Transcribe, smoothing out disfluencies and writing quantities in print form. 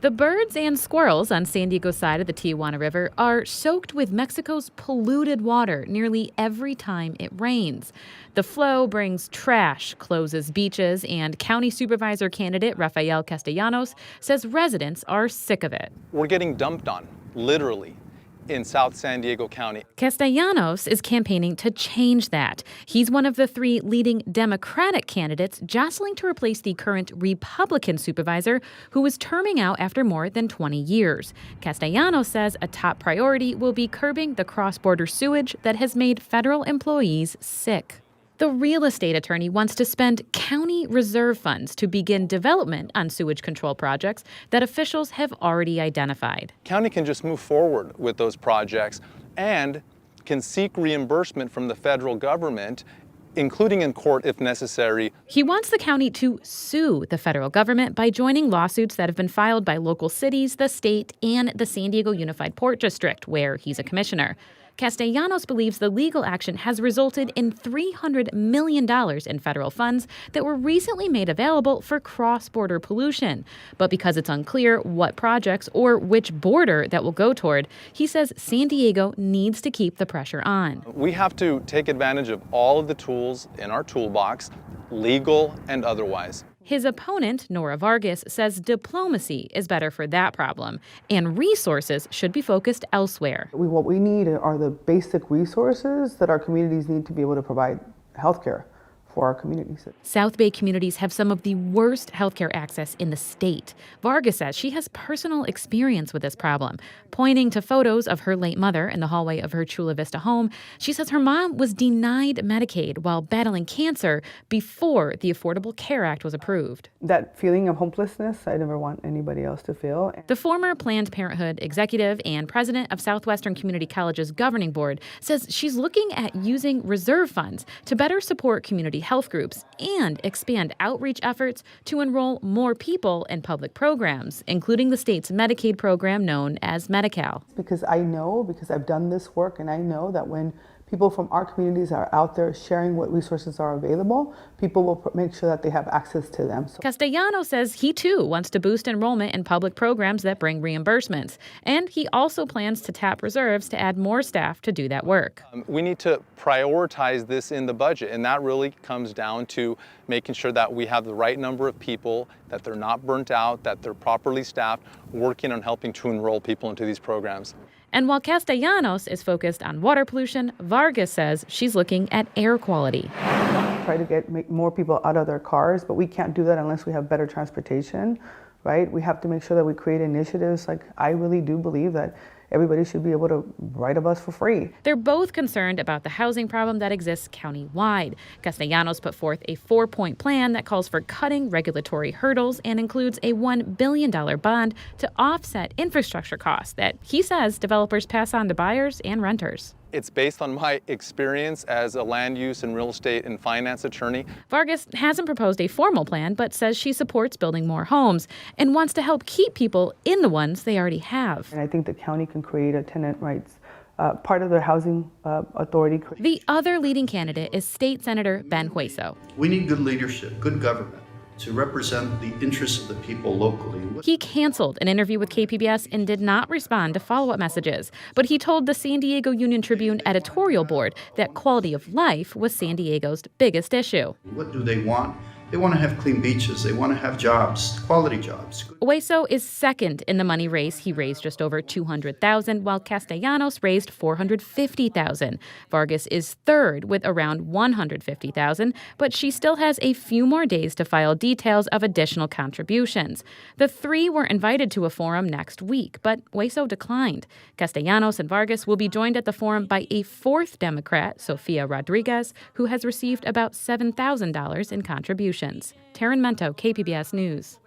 The birds and squirrels on San Diego's side of the Tijuana River are soaked with Mexico's polluted water nearly every time it rains. The flow brings trash, closes beaches, and County Supervisor candidate Rafael Castellanos says residents are sick of it. We're getting dumped on, literally, in South San Diego County. Castellanos is campaigning to change that. He's one of the three leading Democratic candidates jostling to replace the current Republican supervisor who is terming out after more than 20 years. Castellanos says a top priority will be curbing the cross-border sewage that has made federal employees sick. The real estate attorney wants to spend county reserve funds to begin development on sewage control projects that officials have already identified. County can just move forward with those projects and can seek reimbursement from the federal government, including in court if necessary. He wants the county to sue the federal government by joining lawsuits that have been filed by local cities, the state, and the San Diego Unified Port District, where he's a commissioner. Castellanos believes the legal action has resulted in $300 million in federal funds that were recently made available for cross-border pollution. But because it's unclear what projects or which border that will go toward, he says San Diego needs to keep the pressure on. We have to take advantage of all of the tools in our toolbox, legal and otherwise. His opponent, Nora Vargas, says diplomacy is better for that problem, and resources should be focused elsewhere. What we need are the basic resources that our communities need to be able to provide health care for our communities. South Bay communities have some of the worst healthcare access in the state. Vargas says she has personal experience with this problem. Pointing to photos of her late mother in the hallway of her Chula Vista home, she says her mom was denied Medicaid while battling cancer before the Affordable Care Act was approved. That feeling of hopelessness, I never want anybody else to feel. The former Planned Parenthood executive and president of Southwestern Community College's governing board says she's looking at using reserve funds to better support community health groups and expand outreach efforts to enroll more people in public programs, including the state's Medicaid program known as Medi-Cal. Because I've done this work, and I know that when people from our communities are out there sharing what resources are available, people will make sure that they have access to them. Castellanos says he, too, wants to boost enrollment in public programs that bring reimbursements. And he also plans to tap reserves to add more staff to do that work. We need to prioritize this in the budget, and that really comes down to making sure that we have the right number of people, that they're not burnt out, that they're properly staffed, working on helping to enroll people into these programs. And while Castellanos is focused on water pollution, Vargas says she's looking at air quality. Try to make more people out of their cars, but we can't do that unless we have better transportation, right? We have to make sure that we create initiatives. Like, I really do believe that everybody should be able to ride a bus for free. They're both concerned about the housing problem that exists countywide. Castellanos put forth a 4-point plan that calls for cutting regulatory hurdles and includes a $1 billion bond to offset infrastructure costs that he says developers pass on to buyers and renters. It's based on my experience as a land use and real estate and finance attorney. Vargas hasn't proposed a formal plan, but says she supports building more homes and wants to help keep people in the ones they already have. And I think the county can create a tenant rights part of their housing authority. The other leading candidate is State Senator Ben Hueso. We need good leadership, good government, to represent the interests of the people locally. He canceled an interview with KPBS and did not respond to follow-up messages, but he told the San Diego Union-Tribune editorial board that quality of life was San Diego's biggest issue. What do they want? They want to have clean beaches. They want to have jobs, quality jobs. Hueso is second in the money race. He raised just over $200,000, while Castellanos raised $450,000. Vargas is third with around $150,000, but she still has a few more days to file details of additional contributions. The three were invited to a forum next week, but Hueso declined. Castellanos and Vargas will be joined at the forum by a fourth Democrat, Sofia Rodriguez, who has received about $7,000 in contributions. Taryn Mento, KPBS News.